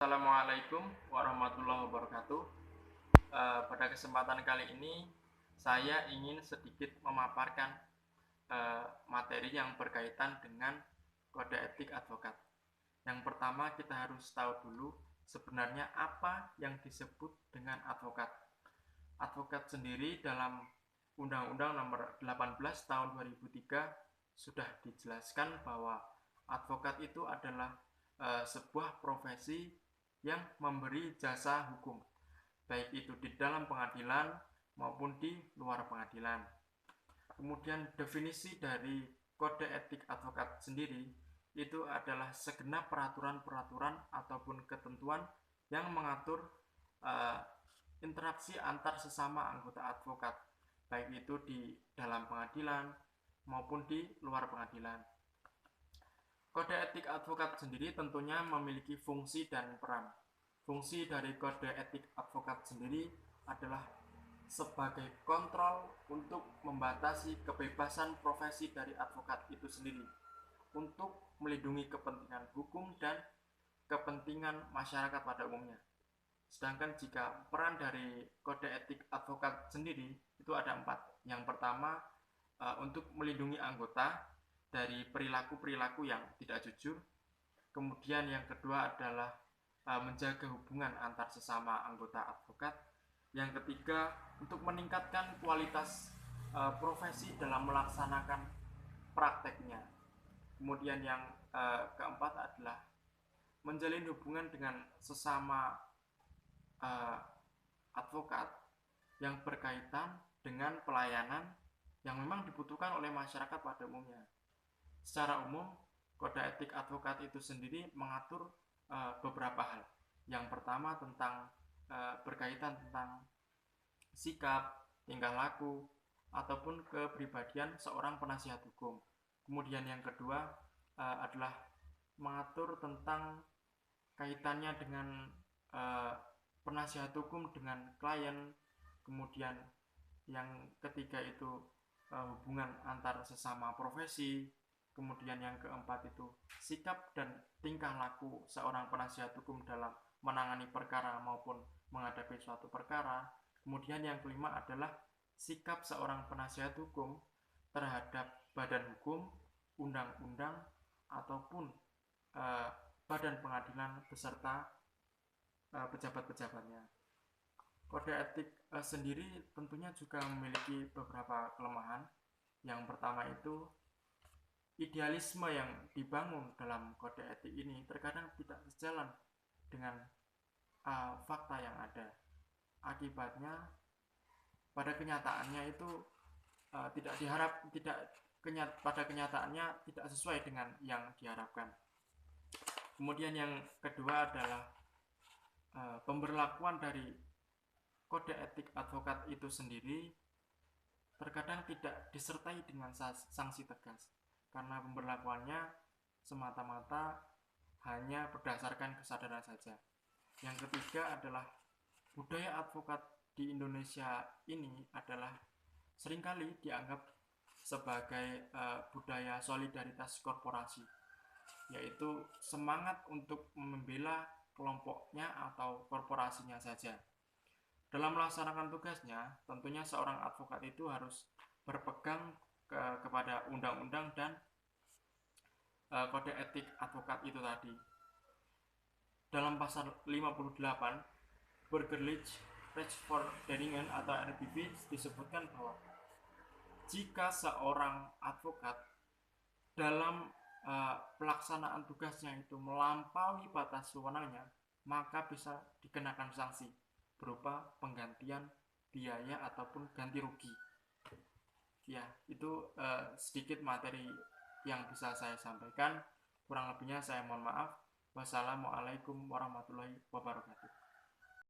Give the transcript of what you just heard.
Assalamualaikum warahmatullahi wabarakatuh. Pada kesempatan kali ini saya ingin sedikit memaparkan materi yang berkaitan dengan kode etik advokat. Yang pertama kita harus tahu dulu sebenarnya apa yang disebut dengan advokat. Advokat sendiri dalam Undang-Undang Nomor 18 Tahun 2003 sudah dijelaskan bahwa advokat itu adalah sebuah profesi yang memberi jasa hukum, baik itu di dalam pengadilan maupun di luar pengadilan. Kemudian definisi dari kode etik advokat sendiri itu adalah segenap peraturan-peraturan ataupun ketentuan yang mengatur interaksi antar sesama anggota advokat, baik itu di dalam pengadilan maupun di luar pengadilan. Kode etik advokat sendiri tentunya memiliki fungsi dan peran. Fungsi dari kode etik advokat sendiri adalah sebagai kontrol untuk membatasi kebebasan profesi dari advokat itu sendiri, untuk melindungi kepentingan hukum dan kepentingan masyarakat pada umumnya. Sedangkan jika peran dari kode etik advokat sendiri itu ada 4. Yang pertama, untuk melindungi anggota dari perilaku-perilaku yang tidak jujur. Kemudian yang kedua adalah menjaga hubungan antar sesama anggota advokat. Yang ketiga, untuk meningkatkan kualitas profesi dalam melaksanakan prakteknya. Kemudian yang keempat adalah menjalin hubungan dengan sesama advokat yang berkaitan dengan pelayanan yang memang dibutuhkan oleh masyarakat pada umumnya. Secara umum, kode etik advokat itu sendiri mengatur beberapa hal. Yang pertama tentang berkaitan tentang sikap, tingkah laku, ataupun kepribadian seorang penasihat hukum. Kemudian yang kedua adalah mengatur tentang kaitannya dengan penasihat hukum dengan klien. Kemudian yang ketiga itu hubungan antar sesama profesi. Kemudian yang keempat itu sikap dan tingkah laku seorang penasihat hukum dalam menangani perkara maupun menghadapi suatu perkara. Kemudian yang kelima adalah sikap seorang penasihat hukum terhadap badan hukum, undang-undang, ataupun badan pengadilan beserta pejabat-pejabatnya. Kode etik sendiri tentunya juga memiliki beberapa kelemahan. Yang pertama itu idealisme yang dibangun dalam kode etik ini terkadang tidak sejalan dengan fakta yang ada. Akibatnya pada kenyataannya itu pada kenyataannya tidak sesuai dengan yang diharapkan. Kemudian yang kedua adalah pemberlakuan dari kode etik advokat itu sendiri terkadang tidak disertai dengan sanksi tegas, karena pemberlakuannya semata-mata hanya berdasarkan kesadaran saja. Yang ketiga adalah budaya advokat di Indonesia ini adalah seringkali dianggap sebagai budaya solidaritas korporasi, yaitu semangat untuk membela kelompoknya atau korporasinya saja. Dalam melaksanakan tugasnya, tentunya seorang advokat itu harus berpegang kepada undang-undang dan kode etik advokat itu tadi. Dalam pasal 58 Burgerlich Rechtsvorderingen atau RPV disebutkan bahwa jika seorang advokat dalam pelaksanaan tugasnya itu melampaui batas wewenangnya, maka bisa dikenakan sanksi berupa penggantian biaya ataupun ganti rugi. Ya, itu sedikit materi yang bisa saya sampaikan. Kurang lebihnya saya mohon maaf. Wassalamualaikum warahmatullahi wabarakatuh.